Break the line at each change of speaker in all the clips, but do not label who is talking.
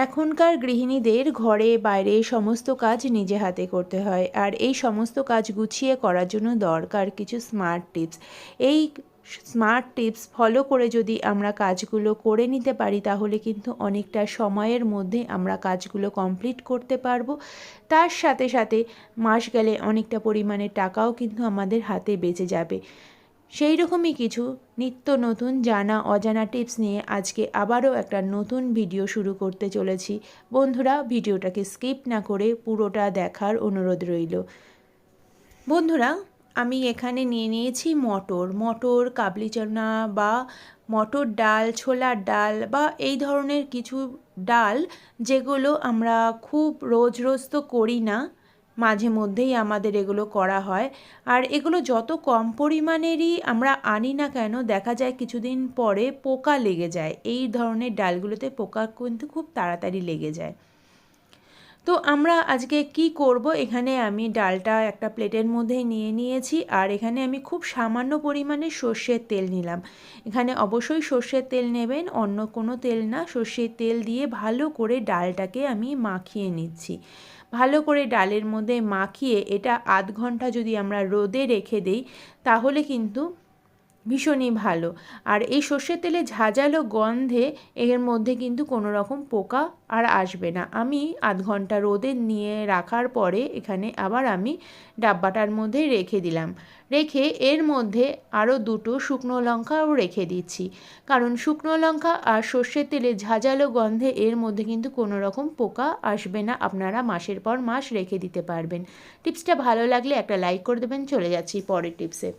এখনকার গৃহিণীদের ঘরে বাইরে সমস্ত কাজ নিজে হাতে করতে হয়, আর এই সমস্ত কাজ গুছিয়ে করার জন্য দরকার কিছু স্মার্ট টিপস। এই স্মার্ট টিপস ফলো করে যদি আমরা কাজগুলো করে নিতে পারি তাহলে কিন্তু অনেকটা সময়ের মধ্যে আমরা কাজগুলো কমপ্লিট করতে পারবো। তার সাথে সাথে মাস গেলে অনেকটা পরিমাণে টাকাও কিন্তু আমাদের হাতে বেঁচে যাবে। সেই রকমই কিছু নিত্য নতুন জানা অজানা টিপস নিয়ে আজকে আবারও একটা নতুন ভিডিও শুরু করতে চলেছি। বন্ধুরা, ভিডিওটাকে স্কিপ না করে পুরোটা দেখার অনুরোধ রইল। বন্ধুরা, আমি এখানে নিয়ে নিয়েছি মটর, কাবলি চানা বা মটর ডাল, ছোলার ডাল বা এই ধরনের কিছু ডাল, যেগুলো আমরা খুব রোজ রোজ তো করি না, মাঝে মধ্যেই আমাদের এগুলো করা হয়। আর এগুলো যত কম পরিমাণেরই আমরা আনি না কেন, দেখা যায় কিছুদিন পরে পোকা লেগে যায়। এই ধরনের ডালগুলোতে পোকা কিন্তু খুব তাড়াতাড়ি লেগে যায়। তো আমরা আজকে কি করব, এখানে আমি ডালটা একটা প্লেটের মধ্যে নিয়ে নিয়েছি, আর এখানে আমি খুব সামান্য পরিমাণে সর্ষের তেল নিলাম। এখানে অবশ্যই সর্ষের তেল নেবেন, অন্য কোনো তেল না। সর্ষের তেল দিয়ে ভালো করে ডালটাকে আমি মাখিয়ে নিচ্ছি। ভালো করে ডালের মধ্যে মাখিয়ে এটা আধ ঘন্টা যদি আমরা রোদে রেখে দিই তাহলে কিন্তু ভীষণই ভালো। আর এই সর্ষের তেলে ঝাঁঝালো গন্ধে এর মধ্যে কিন্তু কোনো রকম পোকা আর আসবে না। আমি আধ ঘন্টা রোদে নিয়ে রাখার পরে এখানে আবার আমি ডাব্বাটার মধ্যে রেখে দিলাম। রেখে এর মধ্যে আরও দুটো শুকনো লঙ্কাও রেখে দিচ্ছি, কারণ শুকনো লঙ্কা আর সর্ষের তেলে ঝাঁঝালো গন্ধে এর মধ্যে কিন্তু কোনো রকম পোকা আসবে না। আপনারা মাসের পর মাস রেখে দিতে পারবেন। টিপসটা ভালো লাগলে একটা লাইক করে দেবেন। চলে যাচ্ছি পরের টিপসে।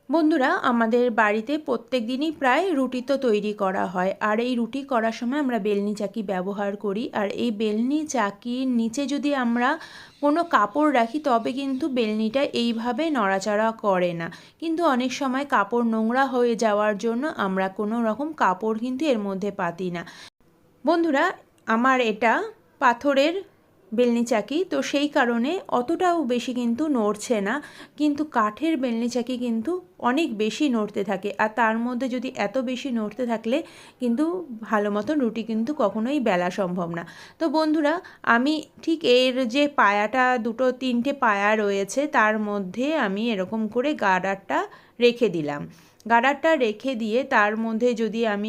বন্ধুরা, আমাদের বাড়িতে প্রত্যেক দিনই প্রায় রুটি তো তৈরি করা হয়, আর এই রুটি করার সময় আমরা বেলনি চাকি ব্যবহার করি। আর এই বেলনি চাকির নিচে যদি আমরা কোনো কাপড় রাখি তবে কিন্তু বেলনিটা এইভাবে নড়াচড়া করে না। কিন্তু অনেক সময় কাপড় নোংরা হয়ে যাওয়ার জন্য আমরা কোনো রকম কাপড় কিন্তু এর মধ্যে পাতি না। বন্ধুরা, আমার এটা পাথরের বেলনি চাকি, তো সেই কারণে অতটাও বেশি কিন্তু নড়ছে না। কিন্তু কাঠের বেলনি চাকি কিন্তু অনেক বেশি নড়তে থাকে, আর তার মধ্যে যদি এত বেশি নড়তে থাকলে কিন্তু ভালো মতো রুটি কিন্তু কখনোই বেলা সম্ভব না। তো বন্ধুরা, আমি ঠিক এর যে পায়াটা, দুটো তিনটে পায়া রয়েছে, তার মধ্যে আমি এরকম করে গার্ডারটা রেখে দিলাম। গার্ডারটা রেখে দিয়ে তার মধ্যে যদি আমি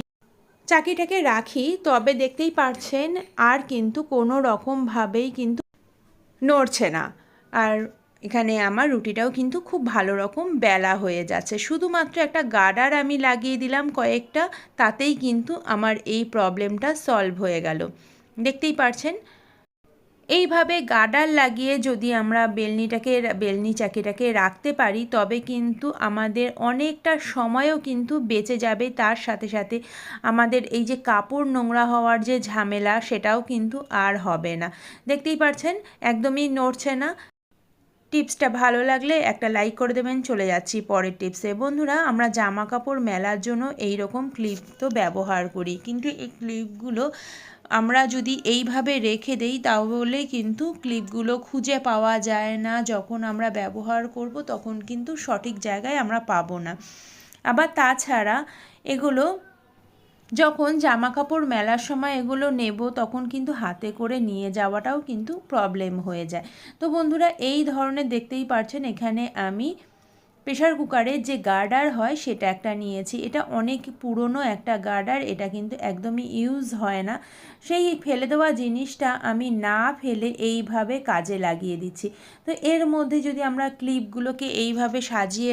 চাকিটাকে রাখি তবে দেখতেই পারছেন আর কিন্তু কোনো রকমভাবেই কিন্তু নড়ছে না। আর এখানে আমার রুটিটাও কিন্তু খুব ভালো রকম বেলা হয়ে যাচ্ছে। শুধুমাত্র একটা গার্ডার আমি লাগিয়ে দিলাম কয়েকটা, তাতেই কিন্তু আমার এই প্রবলেমটা সলভ হয়ে গেল। দেখতেই পারছেন, এইভাবে গার্ডার লাগিয়ে যদি আমরা বেলনি চাকিটাকে রাখতে পারি তবে কিন্তু আমাদের অনেকটা সময়ও কিন্তু বেঁচে যাবে। তার সাথে সাথে আমাদের এই যে কাপড় নোংরা হওয়ার যে ঝামেলা, সেটাও কিন্তু আর হবে না। দেখতেই পাচ্ছেন একদমই নড়ছে না। টিপসটা ভালো লাগলে একটা লাইক করে দেবেন। চলে যাচ্ছি পরের টিপসে। বন্ধুরা, আমরা জামা কাপড় মেলার জন্য এই রকম ক্লিপ তো ব্যবহার করি, কিন্তু এই ক্লিপগুলো আমরা যদি এইভাবে রেখে দেই তাহলে কিন্তু ক্লিপগুলো খুঁজে পাওয়া যায় না। যখন আমরা ব্যবহার করব তখন কিন্তু সঠিক জায়গায় আমরা পাবো না। আবার তাছাড়া এগুলো যখন জামা কাপড় মেলার সময় এগুলো নেব তখন কিন্তু হাতে করে নিয়ে যাওয়াটাও কিন্তু প্রবলেম হয়ে যায়। তো বন্ধুরা, এই ধরনের দেখতেই পাচ্ছেন এখানে আমি প্রেশার কুকারের যে গার্ডার হয় সেটা একটা নিয়েছি। এটা অনেক পুরনো একটা গার্ডার, এটা কিন্তু একদমই ইউজ হয় না। সেই ফেলে দেওয়া জিনিসটা আমি না ফেলে এইভাবে কাজে লাগিয়ে দিচ্ছি। তো এর মধ্যে যদি আমরা ক্লিপগুলোকে এইভাবে সাজিয়ে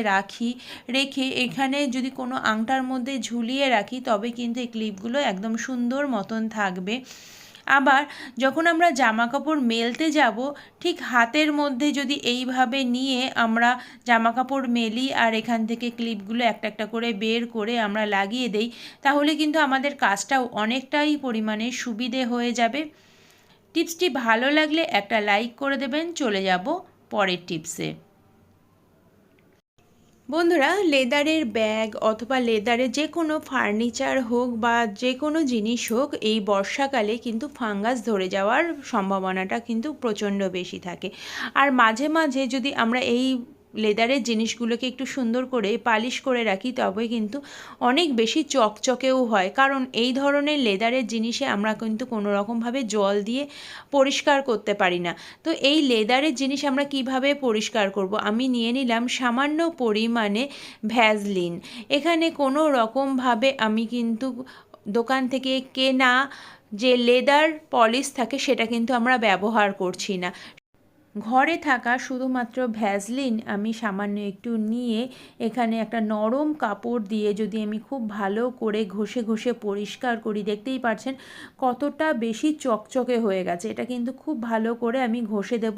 রেখে এখানে যদি কোনো আংটার মধ্যে ঝুলিয়ে রাখি তবে কিন্তু এই ক্লিপগুলো একদম সুন্দর মতন থাকবে। আবার যখন আমরা জামা কাপড় মেলতে যাব ঠিক হাতের মধ্যে যদি এইভাবে নিয়ে আমরা জামা কাপড় মেলি আর এখান থেকে ক্লিপগুলো একটা একটা করে বের করে আমরা লাগিয়ে দেই তাহলে কিন্তু আমাদের কাজটাও অনেকটাই পরিমাণে সুবিধে হয়ে যাবে। টিপসটি ভালো লাগলে একটা লাইক করে দেবেন। চলে যাব পরের টিপসে। বন্ধুরা, লেদারের ব্যাগ অথবা লেদারের যে কোনো ফার্নিচার হোক বা যে কোনো জিনিস হোক, এই বর্ষাকালে কিন্তু ফাঙ্গাস ধরে যাওয়ার সম্ভাবনাটা কিন্তু প্রচণ্ড বেশি থাকে। আর মাঝে মাঝে যদি আমরা এই লেদারের জিনিসগুলোকে একটু সুন্দর করে পালিশ করে রাখি তবে কিন্তু অনেক বেশি চকচকেও হয়, কারণ এই ধরনের লেদারের জিনিসে আমরা কিন্তু কোনো রকমভাবে জল দিয়ে পরিষ্কার করতে পারি না। তো এই লেদারের জিনিস আমরা কিভাবে পরিষ্কার করব, আমি নিয়ে নিলাম সামান্য পরিমাণে ভ্যাসলিন। এখানে কোনো রকমভাবে আমি কিন্তু দোকান থেকে কেনা যে লেদার পলিশ থাকে সেটা কিন্তু আমরা ব্যবহার করছি না। ঘরে থাকা শুধুমাত্র ভ্যাসলিন আমি সামান্য একটু নিয়ে এখানে একটা নরম কাপড় দিয়ে যদি আমি খুব ভালো করে ঘষে ঘষে পরিষ্কার করি, দেখতেই পাচ্ছেন কতটা বেশি চকচকে হয়ে গেছে। এটা কিন্তু খুব ভালো করে আমি ঘষে দেব।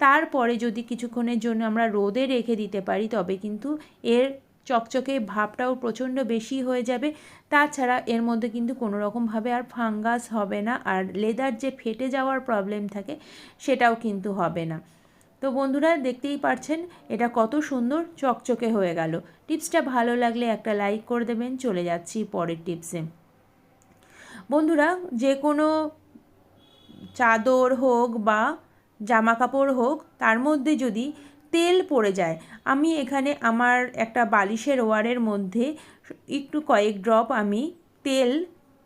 তারপরে যদি কিছুক্ষণের জন্য আমরা রোদে রেখে দিতে পারি তবে কিন্তু এর চকচকে ভাবটাও প্রচণ্ড বেশি হয়ে যাবে। তাছাড়া এর মধ্যে কিন্তু কোনো রকমভাবে আর ফাঙ্গাস হবে না, আর লেদার যে ফেটে যাওয়ার প্রবলেম থাকে সেটাও কিন্তু হবে না। তো বন্ধুরা দেখতেই পাচ্ছেন এটা কত সুন্দর চকচকে হয়ে গেল। টিপসটা ভালো লাগলে একটা লাইক করে দেবেন। চলে যাচ্ছি পরের টিপসে। বন্ধুরা, যে কোনো চাদর হোক বা জামা কাপড় হোক তার মধ্যে যদি তেল পড়ে যায়, আমি এখানে আমার একটা বালিশের ওয়ারের মধ্যে একটু কয়েক ড্রপ আমি তেল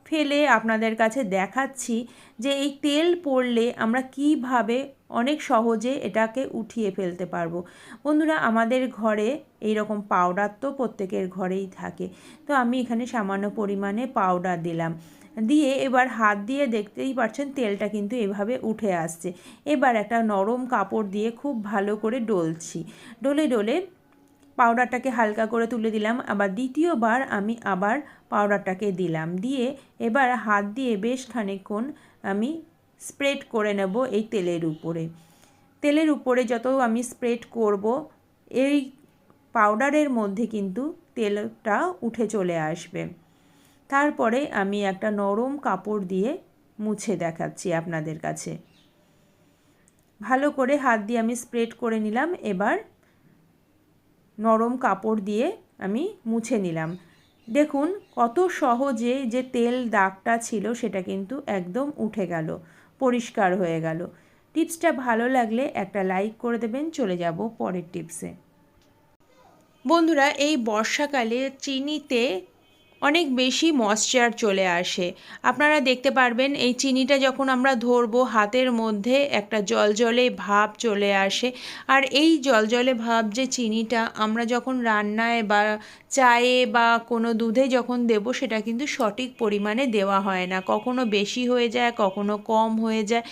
ফেলে আপনাদের কাছে দেখাচ্ছি যে এই তেল পড়লে আমরা কিভাবে অনেক সহজে এটাকে উঠিয়ে ফেলতে পারবো। বন্ধুরা, আমাদের ঘরে এই রকম পাউডার তো প্রত্যেকের ঘরেই থাকে। তো আমি এখানে সামান্য পরিমাণে পাউডার দিলাম, দিয়ে এবার হাত দিয়ে দেখতেই পাচ্ছেন তেলটা কিন্তু এভাবে উঠে আসছে। এবার একটা নরম কাপড় দিয়ে খুব ভালো করে ডলছি, ডলে ডলে পাউডারটাকে হালকা করে তুলে দিলাম। আবার দ্বিতীয়বার আমি আবার পাউডারটাকে দিলাম, দিয়ে এবার হাত দিয়ে বেশ খানিকক্ষণ আমি স্প্রেড করে নেব এই তেলের উপরে। তেলের উপরে যত আমি স্প্রেড করব এই পাউডারের মধ্যে কিন্তু তেলটা উঠে চলে আসবে। তারপরে আমি একটা নরম কাপড় দিয়ে মুছে দেখাচ্ছি আপনাদের কাছে। ভালো করে হাত দিয়ে আমি স্প্রেড করে নিলাম, এবার নরম কাপড় দিয়ে আমি মুছে নিলাম। দেখুন কত সহজে যে তেল দাগটা ছিল সেটা কিন্তু একদম উঠে গেল, পরিষ্কার হয়ে গেল। টিপসটা ভালো লাগলে একটা লাইক করে দেবেন। চলে যাব পরের টিপসে। বন্ধুরা, এই বর্ষাকালে চিনিতে অনেক বেশি ময়েশ্চার চলে আসে। আপনারা দেখতে পারবেন এই চিনিটা যখন আমরা ধরবো হাতের মধ্যে একটা জলজলে ভাব চলে আসে। আর এই জলজলে ভাব যে চিনিটা আমরা যখন রান্নায় বা চায়ে বা কোনো দুধে যখন দেব সেটা কিন্তু সঠিক পরিমাণে দেওয়া হয় না, কখনো বেশি হয়ে যায় কখনো কম হয়ে যায়।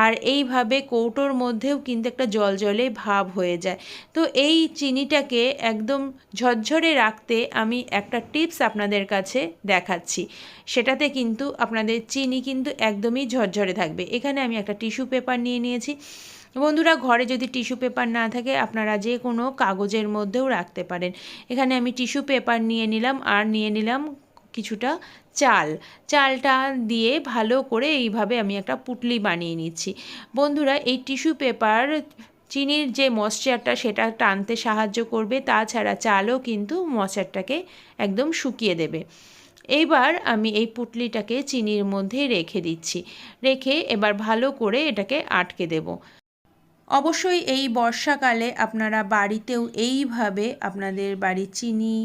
আর এইভাবে কৌটোর মধ্যেও কিন্তু একটা জলজলে ভাব হয়ে যায়। তো এই চিনিটাকে একদম ঝরঝরে রাখতে আমি একটা টিপস আপনাদের কাছে দেখাচ্ছি। সেটাতে কিন্তু আপনাদের চিনি কিন্তু একদমই ঝরঝরে থাকবে। এখানে আমি একটা টিস্যু পেপার নিয়ে নিয়েছি। বন্ধুরা, ঘরে যদি টিস্যু পেপার না থাকে আপনারা যে কোনো কাগজের মধ্যেও রাখতে পারেন। এখানে আমি টিস্যু পেপার নিয়ে নিলাম, আর নিয়ে নিলাম কিছুটা চালটা দিয়ে ভালো করে এইভাবে আমি একটা পুটলি বানিয়ে নিচ্ছি। বন্ধুরা, এই টিস্যু পেপার চিনির যে ময়েশ্চারটা সেটা টানতে সাহায্য করবে, তাছাড়া চালও কিন্তু ময়েশ্চারটাকে একদম শুকিয়ে দেবে। এইবার আমি এই পুটলিটাকে চিনির মধ্যে রেখে দিচ্ছি, রেখে এবার ভালো করে এটাকে আটকে দেব। অবশ্যই এই বর্ষাকালে আপনারা বাড়িতেও এইভাবে আপনাদের বাড়ির চিনি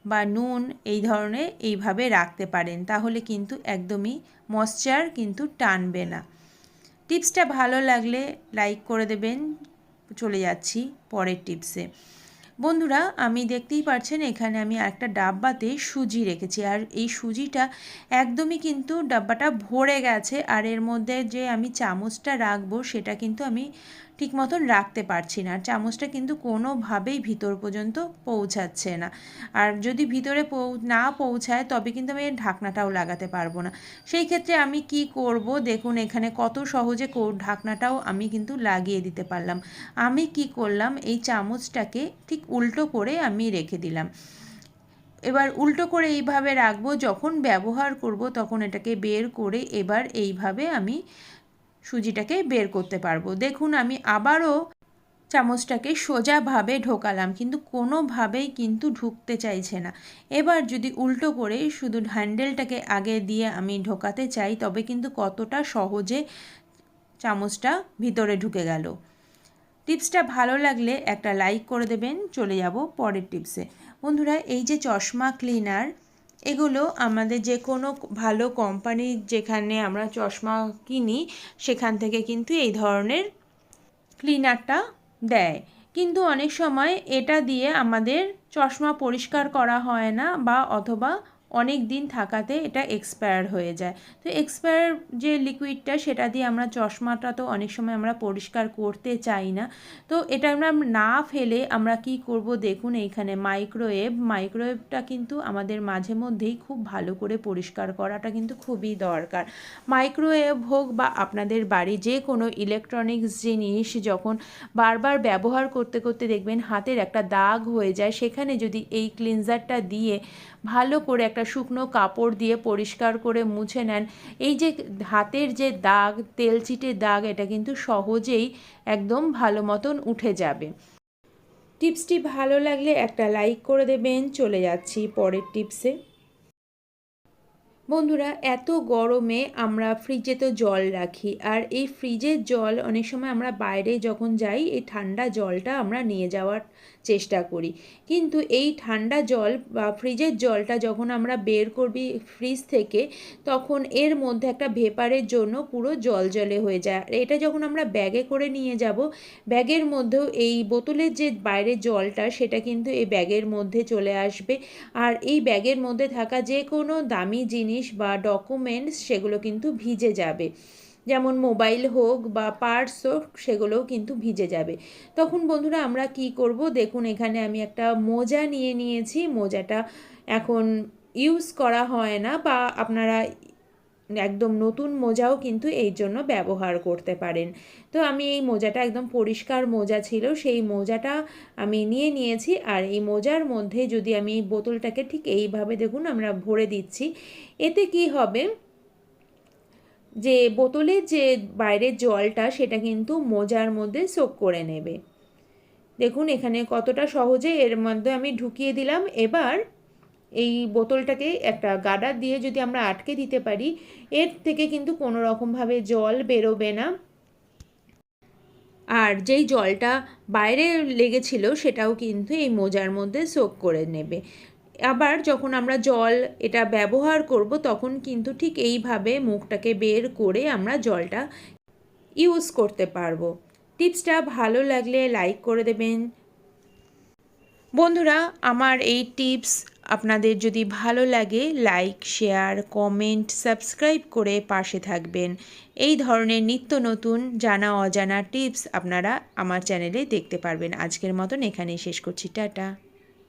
বা নুন এই ধরনের এইভাবে রাখতে পারেন, তাহলে কিন্তু একদমই ময়েশ্চার কিন্তু টানবে না। টিপসটা ভালো লাগলে লাইক করে দেবেন। চলে যাচ্ছি পরের টিপসে। বন্ধুরা, আমি দেখতেই পাচ্ছেন এখানে আমি একটা ডাব্বাতে সুজি রেখেছি, আর এই সুজিটা একদমই কিন্তু ডাব্বাটা ভরে গেছে, আর এর মধ্যে যে আমি চামচটা রাখবো সেটা কিন্তু আমি ঠিক মতন রাখতে পারছি না। আর চামচটা কিন্তু কোনোভাবেই ভিতর পর্যন্ত পৌঁছাচ্ছে না, আর যদি ভিতরে না পৌঁছায় তবে কিন্তু আমি এর ঢাকনাটাও লাগাতে পারবো না। সেই ক্ষেত্রে আমি কি করব, দেখুন এখানে কত সহজে ঢাকনাটাও আমি কিন্তু লাগিয়ে দিতে পারলাম। আমি কি করলাম, এই চামচটাকে ঠিক উল্টো করে আমি রেখে দিলাম। এবার উল্টো করে এইভাবে রাখবো, যখন ব্যবহার করব তখন এটাকে বের করে এবার এইভাবে আমি সুজিটাকে বের করতে পারবো। দেখুন আমি আবারও চামচটাকে সোজাভাবে ঢোকালাম, কিন্তু কোনোভাবেই কিন্তু ঢুকতে চাইছে না। এবার যদি উল্টো করে শুধু হ্যান্ডেলটাকে আগে দিয়ে আমি ঢোকাতে চাই তবে কিন্তু কতটা সহজে চামচটা ভিতরে ঢুকে গেল। টিপসটা ভালো লাগলে একটা লাইক করে দেবেন। চলে যাব পরের টিপসে। বন্ধুরা, এই যে চশমা ক্লিনার, এগুলো আমাদের যে কোনো ভালো কোম্পানির যেখানে আমরা চশমা কিনি সেখান থেকে কিন্তু এই ধরনের ক্লিনারটা দেয়। কিন্তু অনেক সময় এটা দিয়ে আমাদের চশমা পরিষ্কার করা হয় না, বা অথবা অনেক দিন থাকাতে এটা এক্সপায়ার হয়ে যায়। তো এক্সপায়ার যে লিকুইডটা সেটা দিয়ে আমরা চশমাটা তো অনেক সময় আমরা পরিষ্কার করতে চাই না। তো এটা আমরা না ফেলে আমরা কি করব, দেখুন এইখানে মাইক্রোওয়েভটা কিন্তু আমাদের মাঝে মধ্যেই খুব ভালো করে পরিষ্কার করাটা কিন্তু খুবই দরকার। মাইক্রোওয়েভ হোক বা আপনাদের বাড়ি যে কোনো ইলেকট্রনিক্স জিনিস যখন বারবার ব্যবহার করতে করতে দেখবেন হাতের একটা দাগ হয়ে যায়, সেখানে যদি এই ক্লিনজারটা দিয়ে ভালো করে একটা শুকনো কাপড় দিয়ে পরিষ্কার করে মুছে নেন, এই যে হাতের যে দাগ, তেলচিটে দাগ, এটা কিন্তু সহজেই একদম ভালো মতন উঠে যাবে। টিপসটি ভালো লাগলে একটা লাইক করে দেবেন। চলে যাচ্ছি পরের টিপসে। বন্ধুরা, এত গরমে আমরা ফ্রিজে তো জল রাখি, আর এই ফ্রিজের জল অনেক সময় আমরা বাইরে যখন যাই এই ঠান্ডা জলটা আমরা নিয়ে যাওয়ার চেষ্টা করি। কিন্তু এই ঠান্ডা জল বা ফ্রিজের জলটা যখন আমরা বের করবি ফ্রিজ থেকে, তখন এর মধ্যে একটা ভেপারের জন্য পুরো জলজলে হয়ে যায়। আর এটা যখন আমরা ব্যাগে করে নিয়ে যাব, ব্যাগের মধ্যেও এই বোতলের যে বাইরের জলটা সেটা কিন্তু এই ব্যাগের মধ্যে চলে আসবে। আর এই ব্যাগের মধ্যে থাকা যে কোনো দামি জিনিস বা ডকুমেন্টস সেগুলো কিন্তু ভিজে যাবে, যেমন মোবাইল হোক বা পার্স হোক, সেগুলোও কিন্তু ভিজে যাবে। তখন বন্ধুরা আমরা কি করব, দেখুন এখানে আমি একটা মোজা নিয়ে নিয়েছি। মোজাটা এখন ইউজ করা হয় না, বা আপনারা একদম নতুন মোজাও কিন্তু এই জন্য ব্যবহার করতে পারেন। তো আমি এই মোজাটা একদম পরিষ্কার মোজা ছিল, সেই মোজাটা আমি নিয়ে নিয়েছি। আর এই মোজার মধ্যে যদি আমি এই বোতলটাকে ঠিক এইভাবে দেখুন আমরা ভরে দিচ্ছি, এতে কি হবে, যে বোতলের যে বাইরের জলটা সেটা কিন্তু মোজার মধ্যে সোক করে নেবে। দেখুন এখানে কতটা সহজে এর মধ্যে আমি ঢুকিয়ে দিলাম। এবার এই বোতলটাকে একটা গার্ডার দিয়ে যদি আমরা আটকে দিতে পারি, এর থেকে কিন্তু কোনো রকমভাবে জল বেরোবে না। আর যেই জলটা বাইরে লেগেছিল সেটাও কিন্তু এই মোজার মধ্যে সোক করে নেবে। আবার যখন আমরা জল এটা ব্যবহার করব, তখন কিন্তু ঠিক এইভাবে মুখটাকে বের করে আমরা জলটা ইউজ করতে পারবো। টিপসটা ভালো লাগলে লাইক করে দেবেন। বন্ধুরা, আমার এই টিপস আপনাদের যদি ভালো লাগে, লাইক, শেয়ার, কমেন্ট, সাবস্ক্রাইব করে পাশে থাকবেন। এই ধরনের নিত্য নতুন জানা অজানা টিপস আপনারা আমার চ্যানেলে দেখতে পারবেন। আজকের মতন এখানেই শেষ করছি। টাটা।